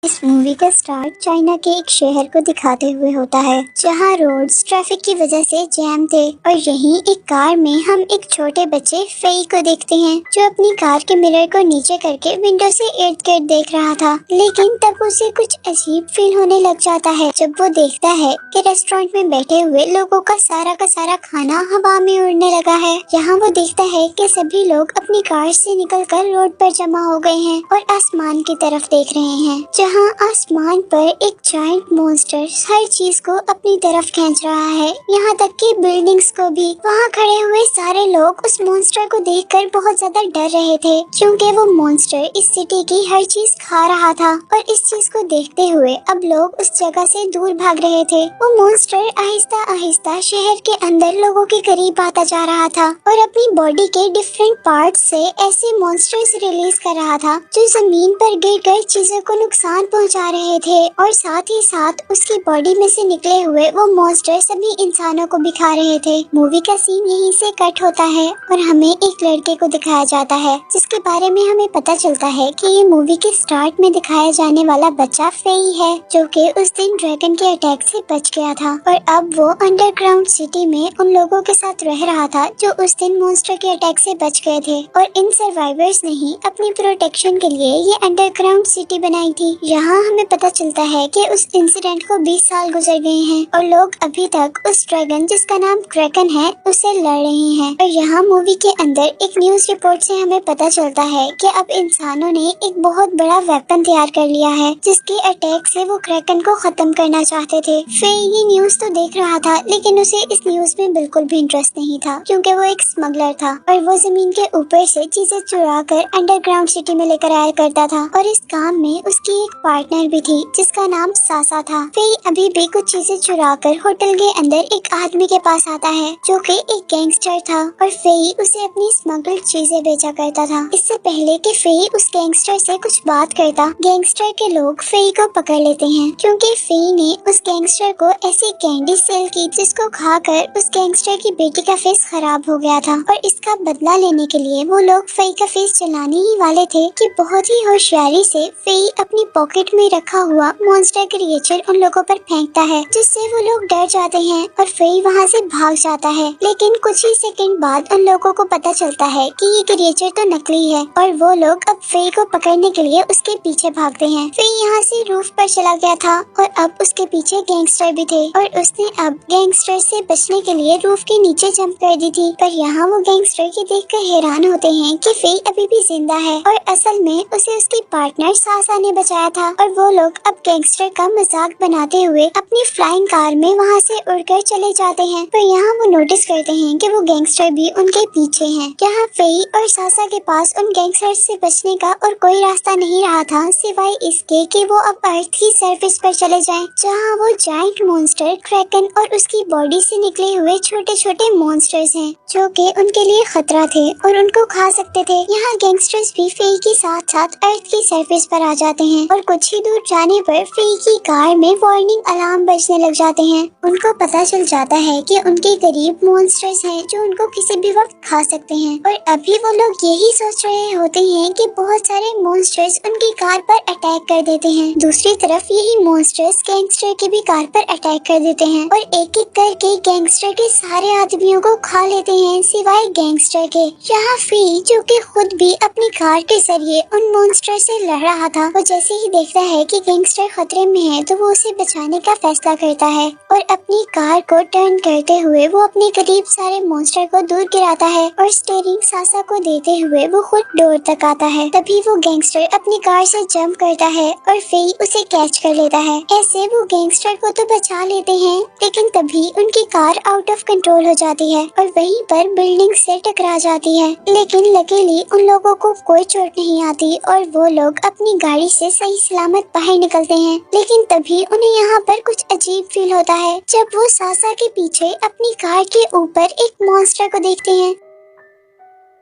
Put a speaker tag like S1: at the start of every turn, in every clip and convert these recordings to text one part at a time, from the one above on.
S1: इस मूवी का start China के एक शहर को दिखाते हुए होता है जहां रोड्स ट्रैफिक की वजह से जैम थे और यहीं एक कार में हम एक छोटे बच्चे फेई को देखते हैं जो अपनी कार के मिरर को नीचे करके विंडो से इर्द गिर्द देख रहा था। लेकिन तब उसे कुछ अजीब फील होने लग जाता है जब वो देखता है कि रेस्टोरेंट में बैठे हुए लोगों का सारा खाना हवा में उड़ने लगा है। यहाँ वो देखता है कि सभी लोग अपनी कार से निकलकर रोड पर जमा हो गए हैं और आसमान की तरफ देख रहे हैं जहाँ आसमान पर एक जायंट मॉन्स्टर हर चीज को अपनी तरफ खींच रहा है, यहाँ तक कि बिल्डिंग्स को भी। वहाँ खड़े हुए सारे लोग उस मॉन्स्टर को देखकर बहुत ज्यादा डर रहे थे क्योंकि वो मॉन्स्टर इस सिटी की हर चीज खा रहा था और इस चीज को देखते हुए अब लोग उस जगह से दूर भाग रहे थे। वो मॉन्स्टर आहिस्ता आहिस्ता शहर के अंदर लोगों के करीब आता जा रहा था और अपनी बॉडी के डिफरेंट पार्ट से ऐसे मॉन्स्टर्स रिलीज कर रहा था जो जमीन पर गिरकर चीजों को नुकसान पहुंचा रहे थे और साथ ही साथ उसकी बॉडी में से निकले हुए वो मॉन्स्टर सभी इंसानों को भी खा रहे थे। मूवी का सीन यहीं से कट होता है और हमें एक लड़के को दिखाया जाता है जिसके बारे में हमें पता चलता है कि ये मूवी के स्टार्ट में दिखाया जाने वाला बच्चा फेई है जो कि उस दिन ड्रैगन के अटैक से बच गया था और अब वो अंडरग्राउंड सिटी में उन लोगों के साथ रह रहा था जो उस दिन मॉन्स्टर के अटैक से बच गए थे और इन सर्वाइवर्स ने ही अपनी प्रोटेक्शन के लिए ये अंडरग्राउंड सिटी बनाई थी। यहाँ हमें पता चलता है कि उस इंसिडेंट को 20 साल गुजर गए हैं और लोग अभी तक उस ड्रैगन जिसका नाम क्रैकन है उससे लड़ रहे हैं। और यहाँ मूवी के अंदर एक न्यूज रिपोर्ट से हमें पता चलता है कि अब इंसानों ने एक बहुत बड़ा वेपन तैयार कर लिया है जिसके अटैक से वो क्रैकन को खत्म करना चाहते थे। फेई ये न्यूज तो देख रहा था लेकिन उसे इस न्यूज में बिल्कुल भी इंटरेस्ट नहीं था क्योंकि वो एक स्मगलर था और वो जमीन के ऊपर से चीजें चुरा कर अंडरग्राउंड सिटी में लेकर आया करता था और इस काम में उसकी एक पार्टनर भी थी जिसका नाम सासा था। फेई अभी भी कुछ चीजें चुरा कर होटल के अंदर एक आदमी के पास आता है जो कि एक गैंगस्टर था और फेई उसे अपनी स्मगल्ड चीजें बेचा करता था। इससे पहले कि फेई उस गैंगस्टर से कुछ बात करता, गैंगस्टर के लोग फेई को पकड़ लेते हैं क्योंकि फेई ने उस गैंगस्टर को ऐसी कैंडी सेल की जिसको खाकर उस गैंगस्टर की बेटी का फेस खराब हो गया था और इसका बदला लेने के लिए वो लोग फेई का फेस चलाने ही वाले थे कि बहुत ही होशियारी से फेई अपनी पॉकेट में रखा हुआ मॉन्स्टर क्रिएचर उन लोगों पर फेंकता है जिससे वो लोग डर जाते हैं और फेई वहाँ से भाग जाता है। लेकिन कुछ ही सेकंड बाद उन लोगों को पता चलता है कि ये क्रिएचर तो नकली है और वो लोग अब फेई को पकड़ने के लिए उसके पीछे भागते हैं। फेई यहाँ से रूफ पर चला गया था और अब उसके पीछे गैंगस्टर भी थे और उसने अब गैंगस्टर से बचने के लिए रूफ के नीचे जंप कर दी थी। पर यहाँ वो गैंगस्टर के देखकर हैरान होते हैं कि फेई अभी भी जिंदा है और असल में उसे उसकी पार्टनर सासा ने बचाया था और वो लोग अब गैंगस्टर का मजाक बनाते हुए अपनी फ्लाइंग कार में वहाँ से उड़कर चले जाते हैं। पर यहाँ वो नोटिस करते हैं कि वो गैंगस्टर भी उनके पीछे हैं। यहाँ फेई और सासा के पास उन गैंगस्टर से बचने का और कोई रास्ता नहीं रहा था सिवाय इसके कि वो अब अर्थ की सरफेस पर चले जाएं, जहाँ वो जायंट मॉन्स्टर क्रैकन और उसकी बॉडी से निकले हुए छोटे छोटे मॉन्स्टर्स हैं जो कि उनके लिए खतरा थे और उनको खा सकते थे। यहाँ गैंगस्टर्स भी फेई के साथ साथ अर्थ की सरफेस पर आ जाते हैं और कुछ ही दूर जाने पर फेई की कार में वार्निंग अलार्म बजने लग जाते हैं। उनको पता चल जाता है कि उनके करीब मॉन्स्टर्स हैं जो उनको किसी भी वक्त खा सकते हैं और अभी वो लोग यही सोच रहे होते हैं कि बहुत सारे मॉन्स्टर्स उनकी कार पर अटैक कर देते हैं। दूसरी तरफ यही मॉन्स्टर्स गैंगस्टर की भी कार पर अटैक कर देते हैं और एक एक करके गैंगस्टर के सारे आदमियों को खा लेते हैं सिवाय गैंगस्टर के। यहाँ फेई जो कि खुद भी अपनी कार के जरिए उन मॉन्स्टर से लड़ रहा था, वो जैसे ही देखता है कि गैंगस्टर खतरे में है तो वो उसे बचाने का फैसला करता है और अपनी कार को टर्न करते हुए वो अपने करीब सारे मॉन्स्टर को दूर गिराता है और स्टीयरिंग सासा को देते हुए वो खुद डोर तक आता है। तभी वो गैंगस्टर अपनी कार से जंप करता है और फेई उसे कैच कर लेता है। ऐसे वो गैंगस्टर को तो बचा लेते हैं लेकिन तभी उनकी कार आउट ऑफ कंट्रोल हो जाती है और वहीं पर बिल्डिंग से टकरा जाती है। लेकिन लकीली उन लोगों को कोई चोट नहीं आती और वो लोग अपनी गाड़ी से सही सलामत बाहर निकलते हैं। लेकिन तभी उन्हें यहाँ पर कुछ अजीब फील होता है जब वो सासा के पीछे अपनी कार के ऊपर एक मॉन्स्टर को देखते हैं।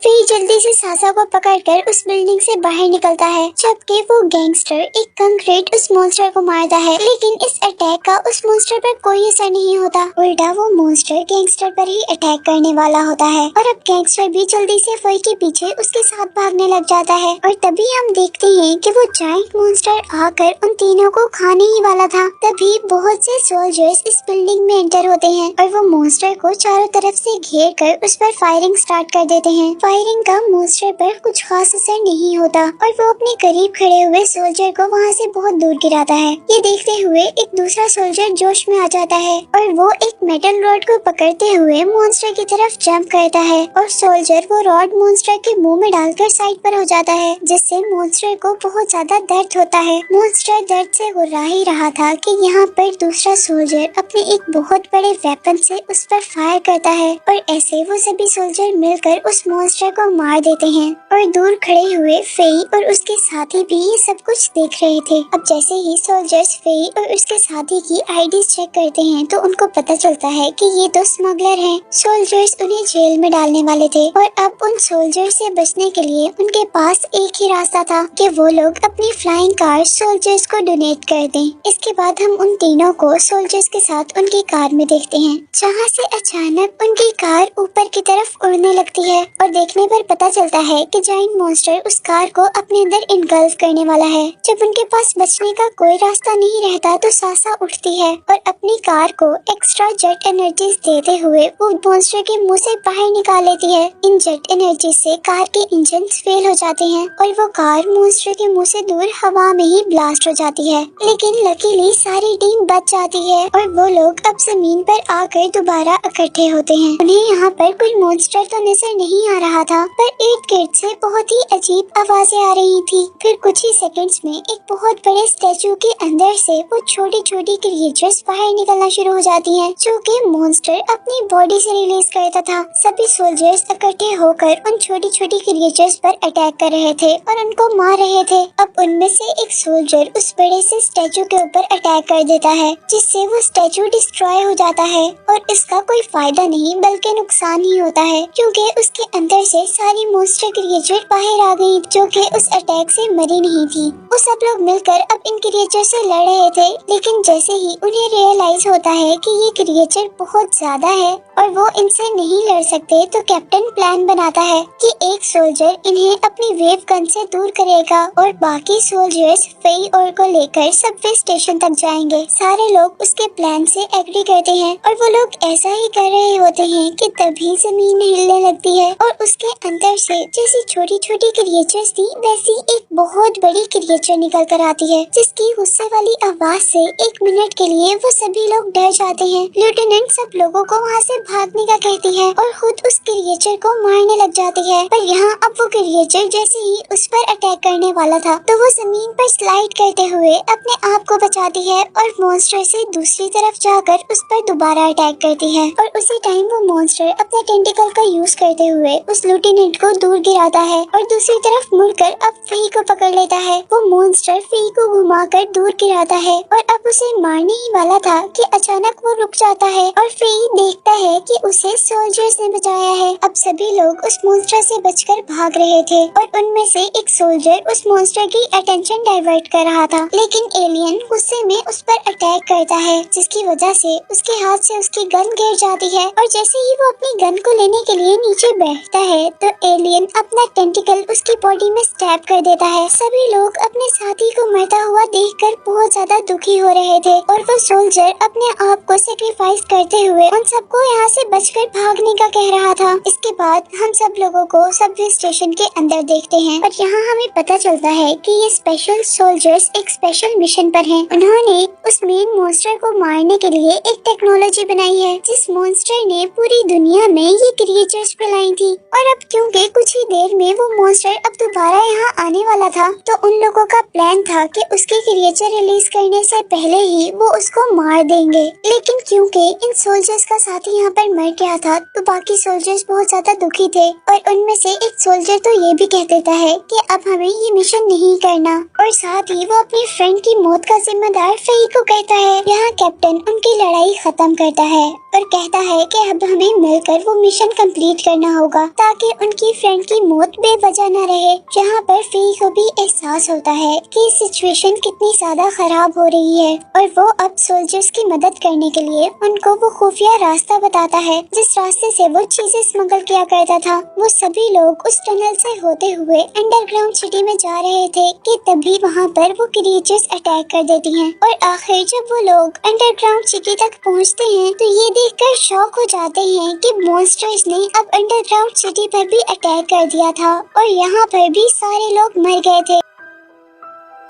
S1: फेई जल्दी से सासा को पकड़कर उस बिल्डिंग से बाहर निकलता है, जबकि वो गैंगस्टर एक कंक्रीट उस मॉन्स्टर को मारता है। लेकिन इस अटैक का उस मॉन्स्टर पर कोई असर नहीं होता, उल्टा वो मॉन्स्टर गैंगस्टर पर ही अटैक करने वाला होता है। और अब गैंगस्टर भी जल्दी से फेई के पीछे उसके साथ भागने लग जाता है। और तभी हम देखते हैं कि वो जायंट मॉन्स्टर आकर उन तीनों को खाने ही वाला था। तभी बहुत से सोल्जर्स इस बिल्डिंग में एंटर होते हैं और वो मॉन्स्टर को चारों तरफ से घेर कर उस पर फायरिंग स्टार्ट कर देते हैं। फायरिंग का मॉन्स्टर पर कुछ खास असर नहीं होता और वो अपने करीब खड़े हुए सोल्जर को वहाँ से बहुत दूर गिराता है। ये देखते हुए एक दूसरा सोल्जर जोश में आ जाता है और वो एक मेटल रॉड को पकड़ते हुए मॉन्स्टर की तरफ जंप करता है और सोल्जर वो रॉड मॉन्स्टर के मुंह में डालकर साइड पर हो जाता है, जिससे मॉन्स्टर को बहुत ज्यादा दर्द होता है। मॉन्स्टर दर्द से गुर्रा ही रहा था कि यहाँ पर दूसरा सोल्जर अपने एक बहुत बड़े वेपन से उस पर फायर करता है और ऐसे वो सभी सोल्जर मिलकर उस मॉन्स्टर को मार देते हैं। और दूर खड़े हुए फेई और उसके साथी भी ये सब कुछ देख रहे थे। अब जैसे ही सोल्जर्स फेई और उसके साथी की आईडी चेक करते हैं तो उनको पता चलता है कि ये तो स्मगलर हैं। सोल्जर्स उन्हें जेल में डालने वाले थे और अब उन सोल्जर से बचने के लिए उनके पास एक ही रास्ता था कि वो लोग अपनी फ्लाइंग कार सोल्जर्स को डोनेट कर दें। इसके बाद हम उन तीनों को सोल्जर्स के साथ उनकी कार में देखते हैं, जहाँ से अचानक उनकी कार ऊपर की तरफ उड़ने लगती है और देखने पर पता चलता है कि जायंट मॉन्स्टर उस कार को अपने अंदर इनगल्फ करने वाला है। जब उनके पास बचने का कोई रास्ता नहीं रहता तो सासा उठती है और अपनी कार को एक्स्ट्रा जेट एनर्जीज देते हुए वो मॉन्स्टर के मुंह से बाहर निकाल लेती है। इन जेट एनर्जी से कार के इंजन फेल हो जाते हैं और वो कार मॉन्स्टर के मुंह से दूर हवा में ही ब्लास्ट हो जाती है। लेकिन लकीली सारी टीम बच जाती है और वो लोग अब जमीन पर आकर दोबारा इकट्ठे होते हैं। उन्हें यहाँ पर कोई मॉन्स्टर तो नजर नहीं आ रहा था, पर इर्द गिर्द से बहुत ही अजीब आवाजें आ रही थी। फिर कुछ ही सेकंड्स में एक बहुत बड़े स्टैचू के अंदर से वो छोटी छोटी क्रिएचर्स बाहर निकलना शुरू हो जाती हैं, जो कि मॉन्स्टर अपनी बॉडी से रिलीज करता था। सभी सोल्जर्स इकट्ठे होकर उन छोटी छोटी क्रिएचर्स पर अटैक कर रहे थे और उनको मार रहे थे। अब उनमें से एक सोल्जर उस बड़े से स्टैचू के ऊपर अटैक कर देता है, जिससे वो स्टैचू डिस्ट्रॉय हो जाता है और इसका कोई फायदा नहीं बल्कि नुकसान ही होता है, क्योंकि उसके अंदर से सारी मॉन्स्टर क्रिएचर बाहर आ गई जो कि उस अटैक से मरी नहीं थी। वो सब लोग मिलकर अब इन क्रिएचर से लड़ रहे थे, लेकिन जैसे ही उन्हें रियलाइज होता है कि ये क्रिएचर बहुत ज्यादा है और वो इनसे नहीं लड़ सकते, तो कैप्टन प्लान बनाता है कि एक सोल्जर इन्हें अपनी वेव गन से दूर करेगा और बाकी सोल्जर्स फेई और को लेकर सबवे स्टेशन तक जाएंगे। सारे लोग उसके प्लान से एग्री करते हैं और वो लोग ऐसा ही कर रहे होते हैं कि तभी जमीन हिलने लगती है और उसके अंदर से जैसी छोटी छोटी क्रिएचर्स थी वैसी एक बहुत बड़ी क्रिएचर निकल कर आती है, जिसकी गुस्से वाली आवाज से एक मिनट के लिए वो सभी लोग डर जाते हैं। लेफ्टिनेंट सब लोगों को वहाँ से भागने का कहती है और खुद उस क्रिएचर को मारने लग जाती है। पर यहाँ अब वो क्रिएचर जैसे ही उस पर अटैक करने वाला था तो वो जमीन पर स्लाइड करते हुए अपने आप को बचाती है और मॉन्स्टर से दूसरी तरफ जाकर उस पर दोबारा अटैक करती है। और उसी टाइम वो मॉन्स्टर अपने टेंटिकल का यूज करते हुए उस लेफ्टिनेंट को दूर गिराता है और दूसरी तरफ मुड़कर अब फेई को पकड़ लेता है। वो मॉन्स्टर फेई को घुमाकर दूर गिराता है और अब उसे मारने ही वाला था कि अचानक वो रुक जाता है और फेई देखता है कि उसे सोल्जर्स ने बचाया है। अब सभी लोग उस मॉन्स्टर से बचकर भाग रहे थे और उनमें से एक सोल्जर उस मॉन्स्टर की अटेंशन डाइवर्ट कर रहा था, लेकिन एलियन गुस्से में उस पर अटैक करता है, जिसकी वजह से उसके हाथ से उसकी गन गिर जाती है और जैसे ही वो अपनी गन को लेने के लिए नीचे बैठता है तो एलियन अपना टेंटिकल उसकी बॉडी में स्टैब कर देता है। सभी लोग अपने साथी को मरता हुआ देखकर बहुत ज्यादा दुखी हो रहे थे और वो सोल्जर अपने आप को सेक्रीफाइस करते हुए उन सबको यहाँ से बचकर भागने का कह रहा था। इसके बाद हम सब लोगों को सबवे स्टेशन के अंदर देखते हैं और यहाँ हमें पता चलता है कि ये स्पेशल सोल्जर्स एक स्पेशल मिशन पर हैं। उन्होंने उस मेन मॉन्स्टर को मारने के लिए एक टेक्नोलॉजी बनाई है, जिस मॉन्स्टर ने पूरी दुनिया में ये क्रिएचर्स फैलाई थी। और अब क्योंकि कुछ ही देर में वो मॉन्स्टर अब दोबारा यहाँ आने वाला था, तो उन लोगों का प्लान था कि उसके क्रिएचर रिलीज करने से पहले ही वो उसको मार देंगे। लेकिन क्योंकि इन सोल्जर्स का साथी यहाँ पर मर गया था तो बाकी सोल्जर्स बहुत ज्यादा दुखी थे और उनमें से एक सोल्जर तो ये भी कह देता है कि अब हमें ये मिशन नहीं करना और साथ ही वो अपनी फ्रेंड की मौत का जिम्मेदार फेई को कहता है। यहाँ कैप्टन उनकी लड़ाई खत्म करता है और कहता है कि अब हमें मिलकर वो मिशन कंप्लीट करना होगा ताकि उनकी फ्रेंड की मौत बेवजह न रहे। यहाँ पर फेई को भी एहसास होता है कि सिचुएशन कितनी ज्यादा खराब हो रही है और वो अब सोल्जर्स की मदद करने के लिए उनको वो खुफिया रास्ता बताता है जिस रास्ते से वो चीजें स्मगल किया करता था। वो सभी लोग उस टनल से होते हुए अंडरग्राउंड सिटी में जा रहे थे कि तभी वहाँ पर वो क्रिएचर्स अटैक कर देती हैं और आखिर जब वो लोग अंडरग्राउंड सिटी तक पहुँचते हैं तो ये देखकर शॉक हो जाते हैं कि मॉन्स्टर्स ने अब अंडरग्राउंड सिटी पर भी अटैक कर दिया था और यहाँ पर भी सारे लोग मर गए थे।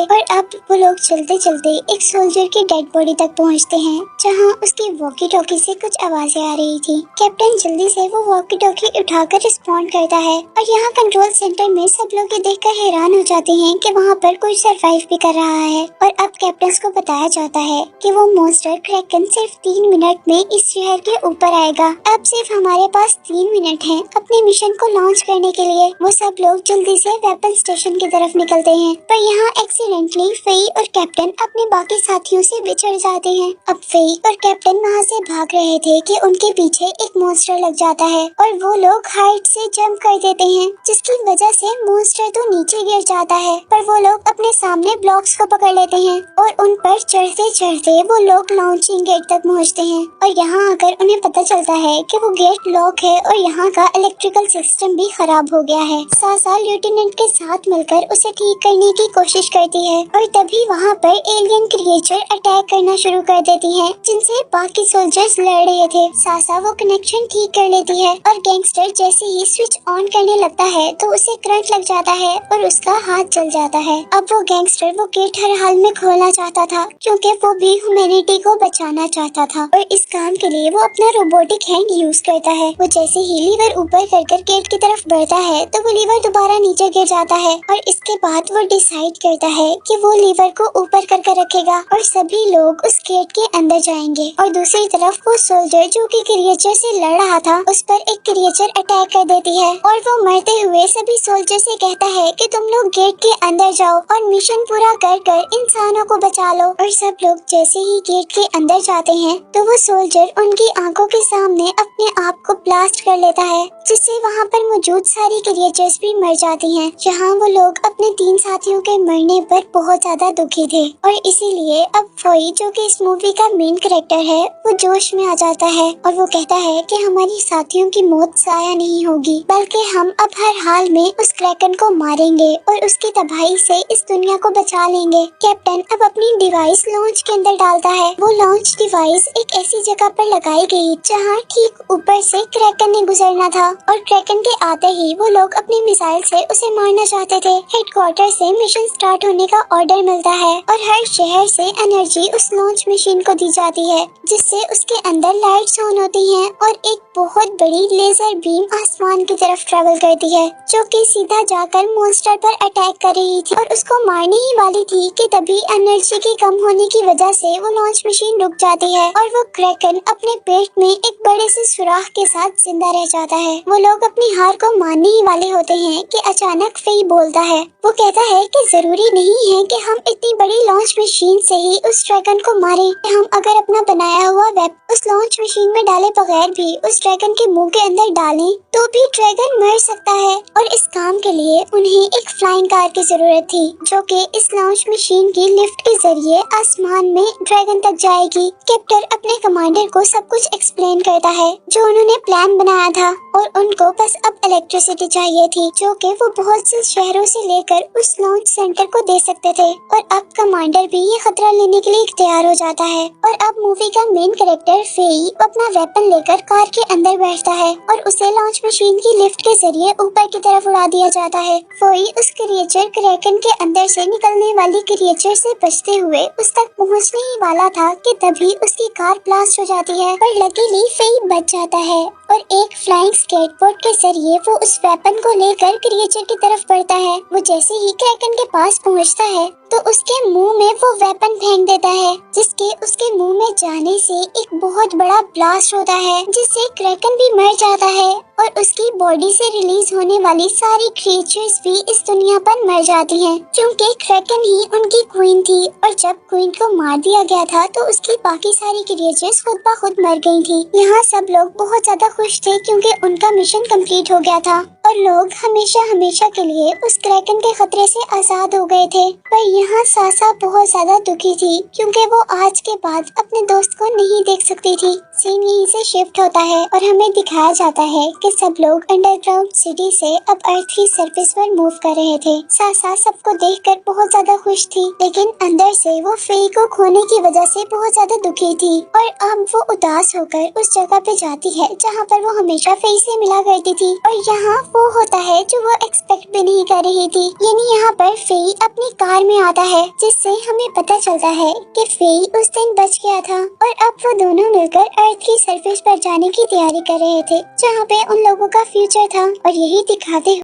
S1: और अब वो लोग चलते चलते एक सोल्जर की डेड बॉडी तक पहुंचते हैं जहां उसकी वॉकी टॉकी से कुछ आवाजें आ रही थी। कैप्टन जल्दी से वो वॉकी टॉकी उठाकर रिस्पॉन्ड करता है और यहाँ कंट्रोल सेंटर में सब लोग ये देखकर हैरान हो जाते हैं कि वहाँ पर कोई सरवाइव भी कर रहा है। और अब कैप्टन को बताया जाता है कि वो मॉन्स्टर क्रैकन सिर्फ 3 मिनट में इस शहर के ऊपर आएगा। अब सिर्फ हमारे पास 3 मिनट है अपने मिशन को लॉन्च करने के लिए। वो सब लोग जल्दी से वेपन स्टेशन की तरफ निकलते हैं पर यहाँ एक्सीडेंटली फेई और कैप्टन अपने बाकी साथियों से बिछड़ जाते हैं। अब फेई और कैप्टन वहाँ से भाग रहे थे कि उनके पीछे एक मॉन्स्टर लग जाता है और वो लोग हाइट से जंप कर देते हैं जिसकी वजह से मॉन्स्टर तो नीचे गिर जाता है पर वो लोग अपने सामने ब्लॉक्स को पकड़ लेते हैं और उन पर चढ़ते चढ़ते वो लोग लॉन्चिंग गेट तक पहुँचते हैं। और यहाँ आकर उन्हें पता चलता है कि वो गेट लॉक है और यहाँ का इलेक्ट्रिकल सिस्टम भी खराब हो गया है। सासा लेफ्टिनेंट के साथ मिलकर उसे ठीक करने की कोशिश करती है और तभी वहाँ पर एलियन क्रिएचर अटैक करना शुरू कर देती है जिनसे बाकी सोल्जर्स लड़ रहे थे। सासा वो कनेक्शन ठीक कर लेती है और गैंगस्टर जैसे ही स्विच ऑन करने लगता है तो उसे करंट लग जाता है और उसका हाथ जल जाता है। अब वो गैंगस्टर वो गेट हर हाल में खोलना चाहता था क्योंकि वो भी ह्यूमैनिटी को बचाना चाहता था और इस काम के लिए वो अपना रोबोटिक हैंड यूज करता है। वो जैसे ही लीवर ऊपर कर गेट की तरफ बढ़ता है तो वो लीवर दोबारा नीचे गिर जाता है और इसके बाद वो डिसाइड करता है कि वो लीवर को ऊपर करके रखेगा और सभी लोग उस गेट के अंदर जाएंगे। और दूसरी तरफ वो सोल्जर जो कि क्रिएचर से लड़ रहा था उस पर एक क्रिएचर अटैक कर देती है और वो मरते हुए सभी सोल्जर से कहता है कि तुम लोग गेट के अंदर जाओ और मिशन पूरा कर इंसानों को बचा लो। और सब लोग जैसे ही गेट के अंदर जाते हैं तो वो सोल्जर उनकी आंखों के सामने अपने आप को ब्लास्ट कर लेता है जिससे वहाँ पर मौजूद सारी क्रिएचर्स भी मर जाती हैं। जहाँ वो लोग अपने 3 साथियों के मरने पर बहुत ज्यादा दुखी थे और इसीलिए अब फोई जो कि इस मूवी का मेन कैरेक्टर है वो जोश में आ जाता है और वो कहता है कि हमारी साथियों की मौत जाया नहीं होगी बल्कि हम अब हर हाल में उस क्रैकन को मारेंगे और उसकी तबाही से इस दुनिया को बचा लेंगे। कैप्टन अब अपनी डिवाइस लॉन्च के अंदर डालता है। वो लॉन्च डिवाइस एक ऐसी जगह पर लगाई गई जहाँ ठीक ऊपर से क्रैकन ने गुजरना था और क्रैकन के आते ही वो लोग अपनी मिसाइल से उसे मारना चाहते थे। हेडक्वार्टर से मिशन स्टार्ट होने का ऑर्डर मिलता है और हर शहर से एनर्जी उस लॉन्च मशीन को दी जाती है जिससे उसके अंदर लाइट्स ऑन होती हैं और एक बहुत बड़ी लेजर बीम आसमान की तरफ ट्रेवल करती है जो कि सीधा जाकर मॉन्स्टर पर अटैक कर रही थी और उसको मारने ही वाली थी कि तभी एनर्जी के कम होने की वजह से वो लॉन्च मशीन रुक जाती है और वो क्रैकन अपने पेट में एक बड़े से सुराख के साथ जिंदा रह जाता है। वो लोग अपनी हार को मानने ही वाले होते हैं कि अचानक फेई बोलता है। वो कहता है कि जरूरी नहीं है कि हम इतनी बड़ी लॉन्च मशीन से ही उस ड्रैगन को मारे। हम अगर अपना बनाया हुआ वेब उस लॉन्च मशीन में डाले बगैर भी उस ड्रैगन के मुंह के अंदर डालें तो भी ड्रैगन मर सकता है। और इस काम के लिए उन्हें एक फ्लाइंग कार की जरूरत थी जो कि इस लॉन्च मशीन की लिफ्ट के जरिए आसमान में ड्रैगन तक जाएगी। कैप्टन अपने कमांडर को सब कुछ एक्सप्लेन करता है जो उन्होंने प्लान बनाया था और उनको बस अब इलेक्ट्रिसिटी चाहिए थी जो कि वो बहुत से शहरों से लेकर उस लॉन्च सेंटर को दे सकते थे। और अब कमांडर भी ये खतरा लेने के लिए तैयार हो जाता है और अब मूवी का मेन कैरेक्टर फेई अपना वेपन लेकर कार के अंदर बैठता है और उसे लॉन्च मशीन की लिफ्ट के जरिए ऊपर की तरफ उड़ा दिया जाता है। फेई उस क्रिएचर क्रैकन के अंदर से निकलने वाली क्रिएचर से बचते हुए उस तक पहुंचने ही वाला था कि तभी उसकी कार ब्लास्ट हो जाती है पर लकीली फेई बच जाता है और एक फ्लाइंग स्केटबोर्ड के जरिए वो उस वेपन को लेकर क्रिएचर की तरफ बढ़ता है। वो जैसे ही क्रैकन के पास पहुंचता है तो उसके मुंह में वो वेपन फेंक देता है, जिसके उसके मुंह में जाने से एक बहुत बड़ा ब्लास्ट होता है, जिससे क्रैकन भी मर जाता है और उसकी बॉडी से रिलीज होने वाली सारी क्रिएचर्स भी इस दुनिया पर मर जाती हैं, क्योंकि क्रैकन ही उनकी क्वीन थी और जब क्वीन को मार दिया गया था तो उसकी बाकी सारी क्रिएचर्स खुद ब खुद मर गई थी। यहाँ सब लोग बहुत ज्यादा खुश थे क्योंकि उनका मिशन कंप्लीट हो गया था और लोग हमेशा हमेशा के लिए उस क्रैकन के खतरे से आजाद हो गए थे। पर यहाँ सासा बहुत ज्यादा दुखी थी क्योंकि वो आज के बाद अपने दोस्त को नहीं देख सकती थी। सीन यहीं से शिफ्ट होता है और हमें दिखाया जाता है कि सब लोग अंडरग्राउंड सिटी से अब अर्थ की सरफेस पर मूव कर रहे थे। सासा सबको देखकर बहुत ज्यादा खुश थी, लेकिन अंदर से वो फेई को खोने की वजह से बहुत ज्यादा दुखी थी और अब वो उदास होकर उस जगह पे जाती है जहाँ पर वो हमेशा फेई से मिला करती थी। और यहाँ वो होता है जो वो एक्सपेक्ट भी नहीं कर रही थी, यानी यहाँ पर फेई अपनी कार में आता है, जिससे हमें पता चलता है कि फेई उस दिन बच गया था और अब वो दोनों मिलकर अर्थ की सरफेस पर जाने की तैयारी कर रहे थे, जहाँ पे उन लोगों का फ्यूचर था। और यही दिखाते